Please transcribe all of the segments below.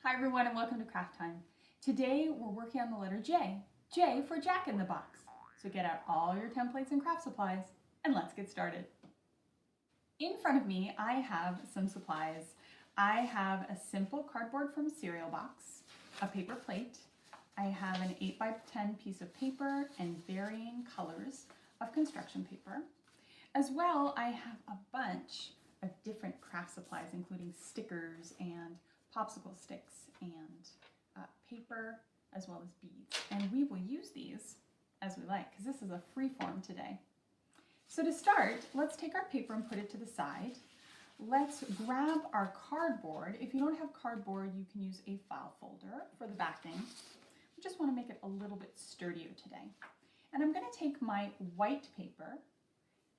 Hi everyone and welcome to Craft Time. Today we're working on the letter J. J for Jack in the Box. So get out all your templates and craft supplies and let's get started. In front of me I have some supplies. I have a simple cardboard from cereal box, a paper plate, I have an 8x10 piece of paper and varying colors of construction paper. As well, I have a bunch of different craft supplies including stickers and popsicle sticks and paper as well as beads. And we will use these as we like because this is a free form today. So to start, let's take our paper and put it to the side. Let's grab our cardboard. If you don't have cardboard, you can use a file folder for the backing. We just want to make it a little bit sturdier today. And I'm going to take my white paper,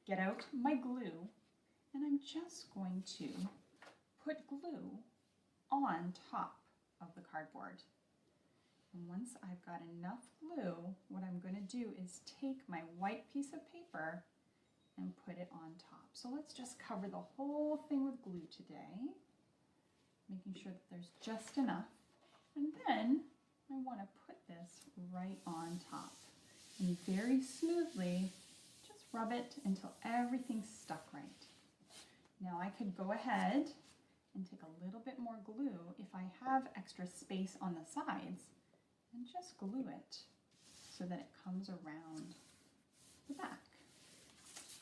get out my glue, and I'm just going to put glue on top of the cardboard. And once I've got enough glue, what I'm going to do is take my white piece of paper and put it on top. So let's just cover the whole thing with glue today, making sure that there's just enough. And then I want to put this right on top and very smoothly just rub it until everything's stuck right. Now I could go ahead and take a little bit more glue if I have extra space on the sides and just glue it so that it comes around the back.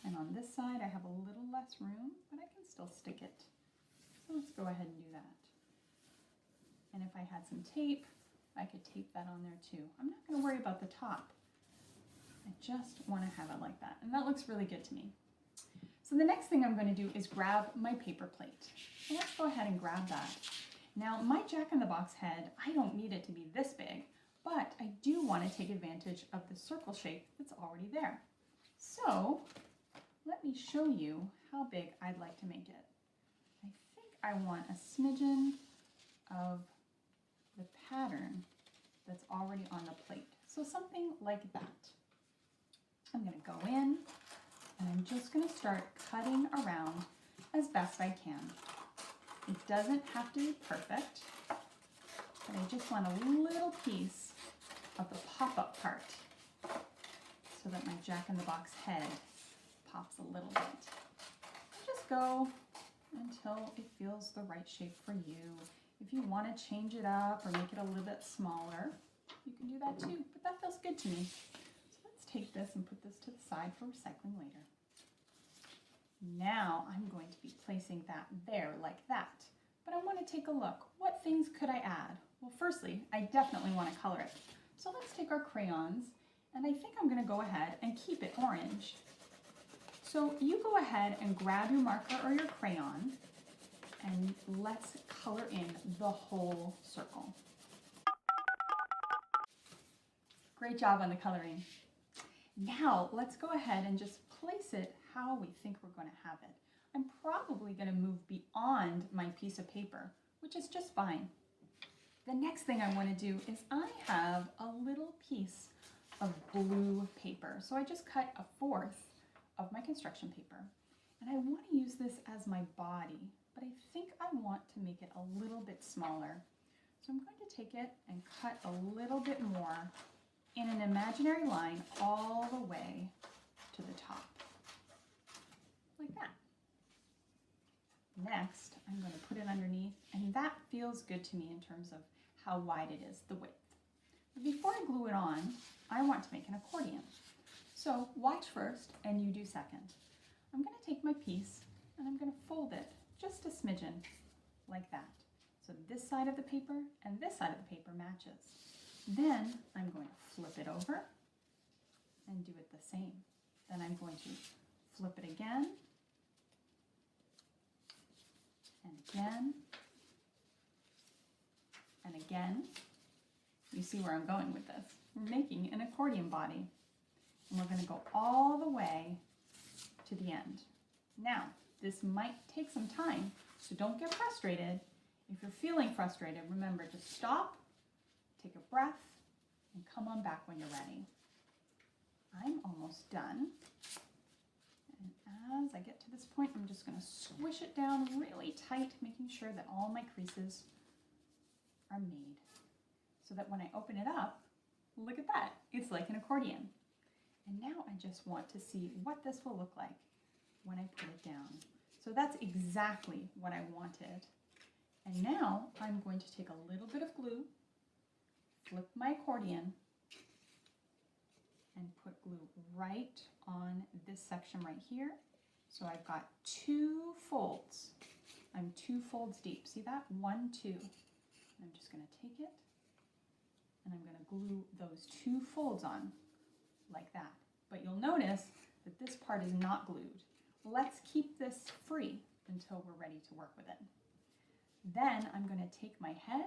And on this side I have a little less room, but I can still stick it. So let's go ahead and do that. And if I had some tape, I could tape that on there too. I'm not going to worry about the top. I just want to have it like that. And that looks really good to me. So the next thing I'm going to do is grab my paper plate. So let's go ahead and grab that. Now my Jack-in-the-Box head, I don't need it to be this big, but I do want to take advantage of the circle shape that's already there. So let me show you how big I'd like to make it. I think I want a smidgen of the pattern that's already on the plate. So something like that. I'm going to go in and I'm just going to start cutting around as best I can. It doesn't have to be perfect, but I just want a little piece of the pop-up part so that my Jack-in-the-Box head pops a little bit. Just go until it feels the right shape for you. If you want to change it up or make it a little bit smaller, you can do that too, but that feels good to me. So let's take this and put this to the side for recycling later. Now I'm going to be placing that there like that, but I want to take a look. What things could I add? Well, firstly, I definitely want to color it. So let's take our crayons, and I think I'm going to go ahead and keep it orange. So you go ahead and grab your marker or your crayon, and let's color in the whole circle. Great job on the coloring. Now let's go ahead and just place it how we think we're going to have it. I'm probably going to move beyond my piece of paper, which is just fine. The next thing I want to do is I have a little piece of blue paper. So I just cut 1/4 of my construction paper. And I want to use this as my body, but I think I want to make it a little bit smaller. So I'm going to take it and cut a little bit more in an imaginary line all the way to the top, like that. Next, I'm going to put it underneath, and that feels good to me in terms of how wide it is, the width. But before I glue it on, I want to make an accordion. So watch first, and you do second. I'm going to take my piece, and I'm going to fold it just a smidgen, like that. So this side of the paper and this side of the paper matches. Then I'm going to flip it over and do it the same. Then I'm going to flip it again and again and again. You see where I'm going with this. We're making an accordion body, and we're going to go all the way to the end. Now, this might take some time, so don't get frustrated. If you're feeling frustrated, remember to stop, take a breath, and come on back when you're ready. I'm almost done. And as I get to this point, I'm just going to squish it down really tight, making sure that all my creases are made so that when I open it up, look at that, it's like an accordion. And now I just want to see what this will look like when I put it down. So that's exactly what I wanted. And now I'm going to take a little bit of glue, flip my accordion, and put glue right on this section right here. So I've got 2 folds. I'm 2 folds deep. See that? 1, 2. I'm just going to take it and I'm going to glue those 2 folds on like that. But you'll notice that this part is not glued. Let's keep this free until we're ready to work with it. Then I'm going to take my head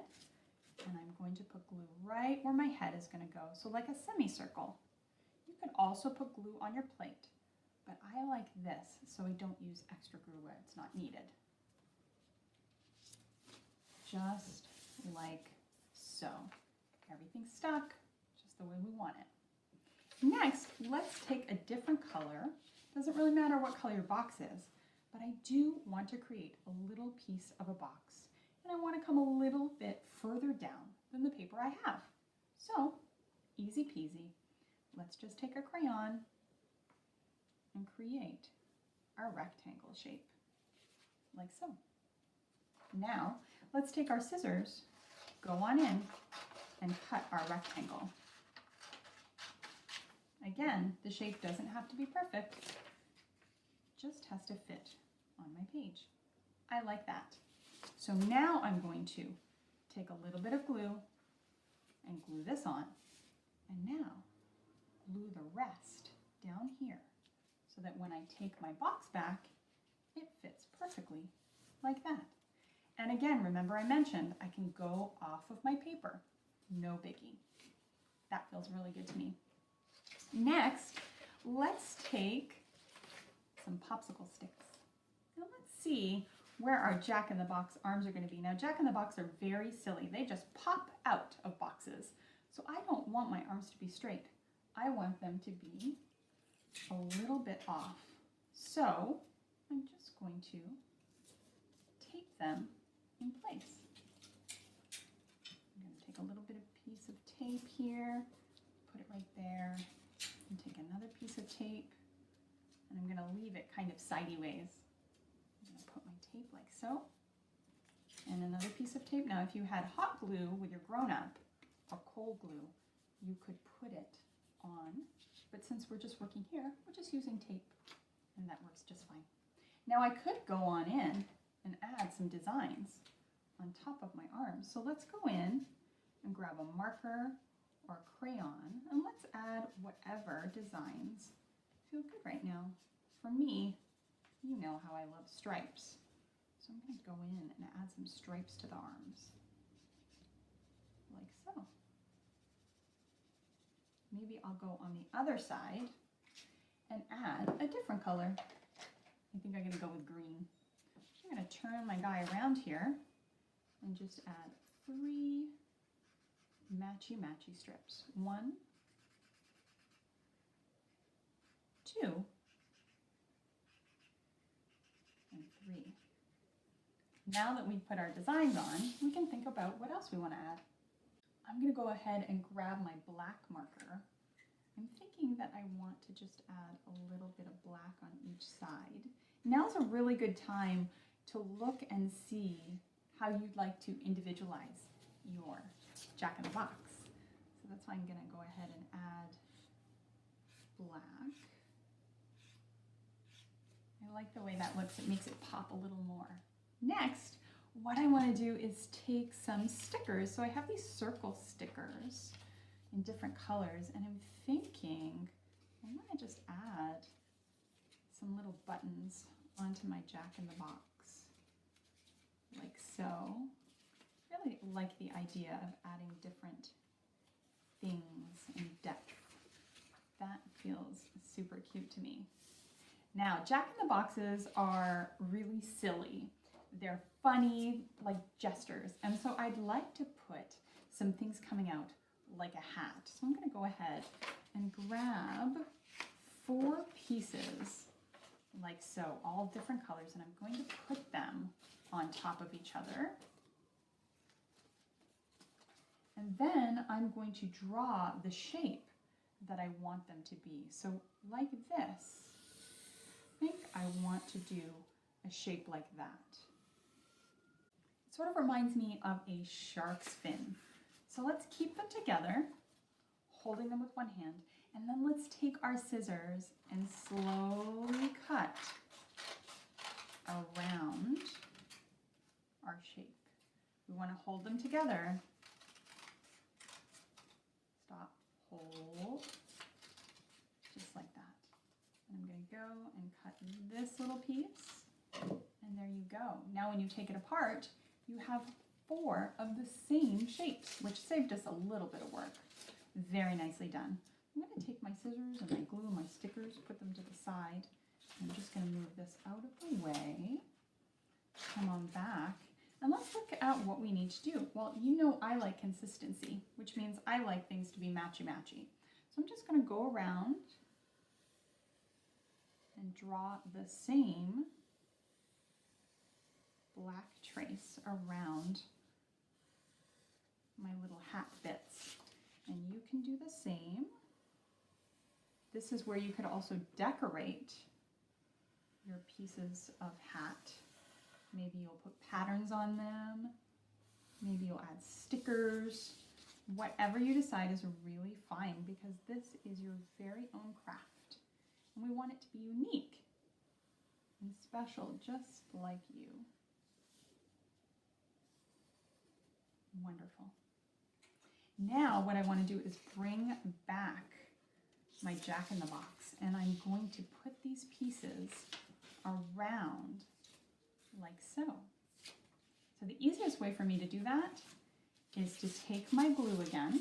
and I'm going to put glue right where my head is going to go. So like a semicircle. You can also put glue on your plate, but I like this so I don't use extra glue where it's not needed. Just like so. Everything's stuck just the way we want it. Next, let's take a different color. Doesn't really matter what color your box is, but I do want to create a little piece of a box. And I want to come a little bit further down than the paper I have. So, easy peasy. Let's just take a crayon and create our rectangle shape, like so. Now, let's take our scissors, go on in, and cut our rectangle. Again, the shape doesn't have to be perfect, just has to fit on my page. I like that. So now I'm going to take a little bit of glue and glue this on, and now glue the rest down here so that when I take my box back, it fits perfectly like that. And again, remember I mentioned I can go off of my paper. No biggie. That feels really good to me. Next, let's take some popsicle sticks. Now let's see where our Jack-in-the-Box arms are going to be. Now Jack-in-the-Box are very silly. They just pop out of boxes. So I don't want my arms to be straight. I want them to be a little bit off. So I'm just going to tape them in place. I'm going to take a little bit of piece of tape here, put it right there, and take another piece of tape, and I'm going to leave it kind of sideways. I'm going to put my tape like so, and another piece of tape. Now if you had hot glue with your grown-up, or cold glue, you could put it on, but since we're just working here, we're just using tape, and that works just fine. Now I could go on in and add some designs on top of my arms. So let's go in and grab a marker or a crayon, and let's add whatever designs feel good right now. For me, you know how I love stripes. So I'm going to go in and add some stripes to the arms, like so. Maybe I'll go on the other side and add a different color. I think I'm going to go with green. I'm going to turn my guy around here and just add 3 matchy strips. 1, 2, and 3. Now that we've put our designs on, we can think about what else we want to add. I'm going to go ahead and grab my black marker. I'm thinking that I want to just add a little bit of black on each side. Now's a really good time to look and see how you'd like to individualize your Jack-in-the-Box. So that's why I'm going to go ahead and add black. I like the way that looks. It makes it pop a little more. Next, what I want to do is take some stickers. So I have these circle stickers in different colors, and I'm thinking I want to just add some little buttons onto my Jack-in-the-Box, like so. I really like the idea of adding different things in depth. That feels super cute to me. Now, Jack-in-the-Boxes are really silly. They're funny, like gestures. And so I'd like to put some things coming out like a hat. So I'm going to go ahead and grab 4 pieces like so, all different colors, and I'm going to put them on top of each other. And then I'm going to draw the shape that I want them to be. So like this, I think I want to do a shape like that. It sort of reminds me of a shark's fin. So let's keep them together, holding them with one hand, and then let's take our scissors and slowly cut around our shape. We want to hold them together. Stop, hold, just like that. And I'm going to go and cut this little piece, and there you go. Now when you take it apart, you have 4 of the same shapes, which saved us a little bit of work. Very nicely done. I'm going to take my scissors and my glue and my stickers, put them to the side. I'm just going to move this out of the way. Come on back. And let's look at what we need to do. Well, you know I like consistency, which means I like things to be matchy-matchy. So I'm just going to go around and draw the same black trace around my little hat bits. And you can do the same. This is where you could also decorate your pieces of hat. Maybe you'll put patterns on them. Maybe you'll add stickers. Whatever you decide is really fine, because this is your very own craft. And we want it to be unique and special, just like you. Wonderful. Now what I want to do is bring back my Jack-in-the-Box, and I'm going to put these pieces around like so. So the easiest way for me to do that is to take my glue again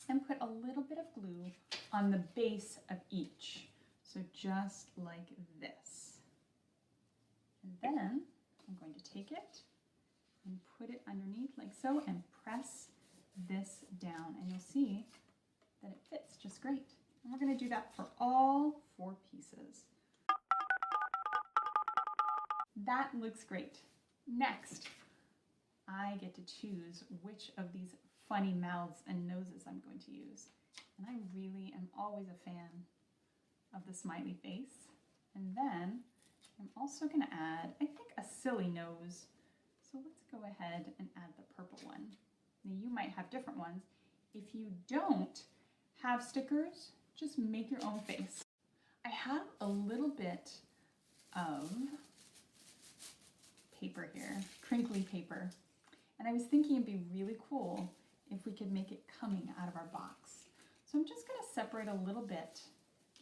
and put a little bit of glue on the base of each. So just like this. And then I'm going to take it and put it underneath like so and press this down, and you'll see that it fits just great. And we're going to do that for all 4 pieces. That looks great. Next, I get to choose which of these funny mouths and noses I'm going to use. And I really am always a fan of the smiley face. And then I'm also going to add, I think, a silly nose. So let's go ahead and add the purple one. Now you might have different ones. If you don't have stickers, just make your own face. I have a little bit of paper here, crinkly paper. And I was thinking it'd be really cool if we could make it coming out of our box. So I'm just going to separate a little bit,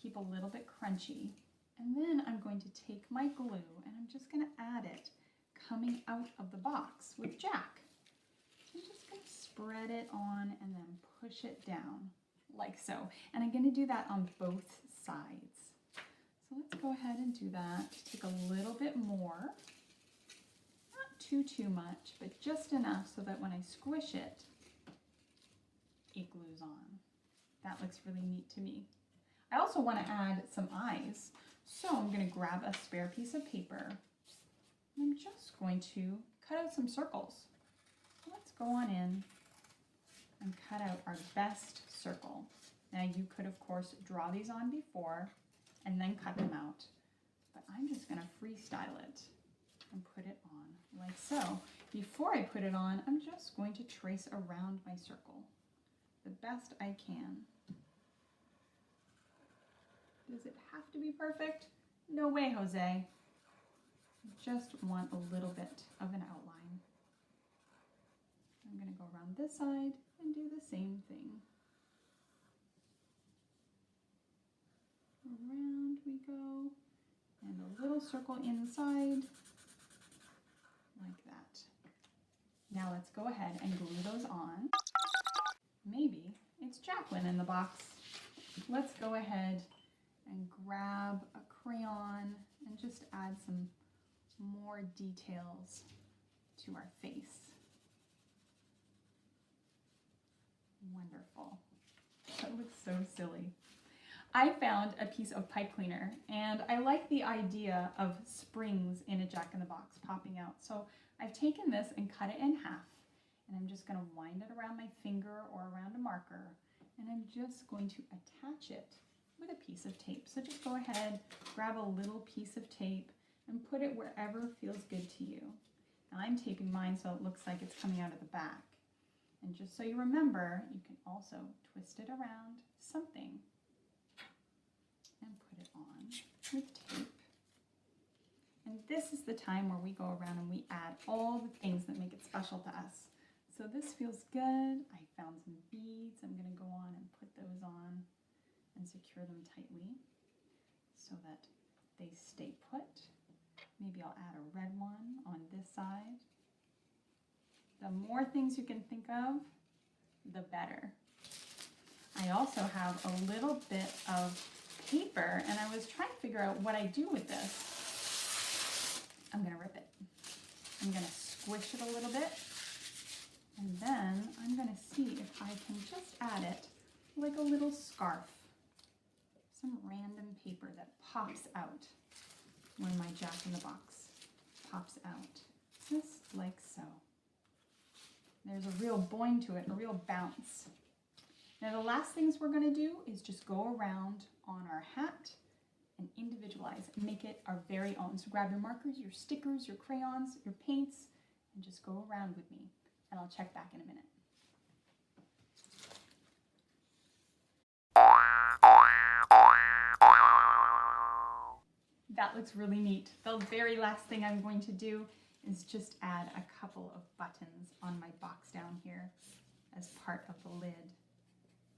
keep a little bit crunchy, and then I'm going to take my glue and I'm just going to add it coming out of the box with Jack. So I'm just going to spread it on and then push it down like so. And I'm going to do that on both sides. So let's go ahead and do that. Take a little bit more. Too much, but just enough so that when I squish it, it glues on. That looks really neat to me. I also want to add some eyes, so I'm going to grab a spare piece of paper. And I'm just going to cut out some circles. Let's go on in and cut out our best circle. Now you could, of course, draw these on before and then cut them out, but I'm just going to freestyle it and put it on like so. Before I put it on, I'm just going to trace around my circle the best I can. Does it have to be perfect? No way, Jose. I just want a little bit of an outline. I'm going to go around this side and do the same thing. Around we go, and a little circle inside. Like that. Now let's go ahead and glue those on. Maybe it's Jacqueline in the box. Let's go ahead and grab a crayon and just add some more details to our face. Wonderful. That looks so silly. I found a piece of pipe cleaner, and I like the idea of springs in a Jack-in-the-Box popping out. So I've taken this and cut it in half, And I'm just going to wind it around my finger or around a marker, and I'm just going to attach it with a piece of tape. So just go ahead, grab a little piece of tape and put it wherever feels good to you. Now I'm taping mine so it looks like it's coming out of the back. And just so you remember, you can also twist it around something and put it on with tape. And this is the time where we go around and we add all the things that make it special to us. So this feels good. I found some beads. I'm going to go on and put those on and secure them tightly so that they stay put. Maybe I'll add a red one on this side. The more things you can think of, the better. I also have a little bit of paper, and I was trying to figure out what I do with this. I'm going to rip it. I'm going to squish it a little bit, and then I'm going to see if I can just add it like a little scarf. Some random paper that pops out when my Jack-in-the-Box pops out, just like so. There's a real boing to it, a real bounce. Now the last things we're going to do is just go around on our hat and individualize, make it our very own. So grab your markers, your stickers, your crayons, your paints, and just go around with me. And I'll check back in a minute. That looks really neat. The very last thing I'm going to do is just add a couple of buttons on my box down here as part of the lid.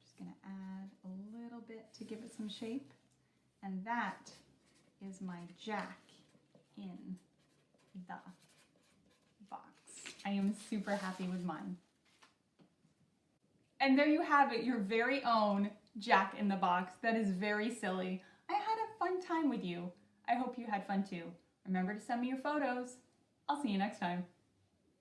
Just gonna add a little bit to give it some shape. And that is my Jack in the Box. I am super happy with mine. And there you have it, your very own Jack in the Box. That is very silly. I had a fun time with you. I hope you had fun too. Remember to send me your photos. I'll see you next time.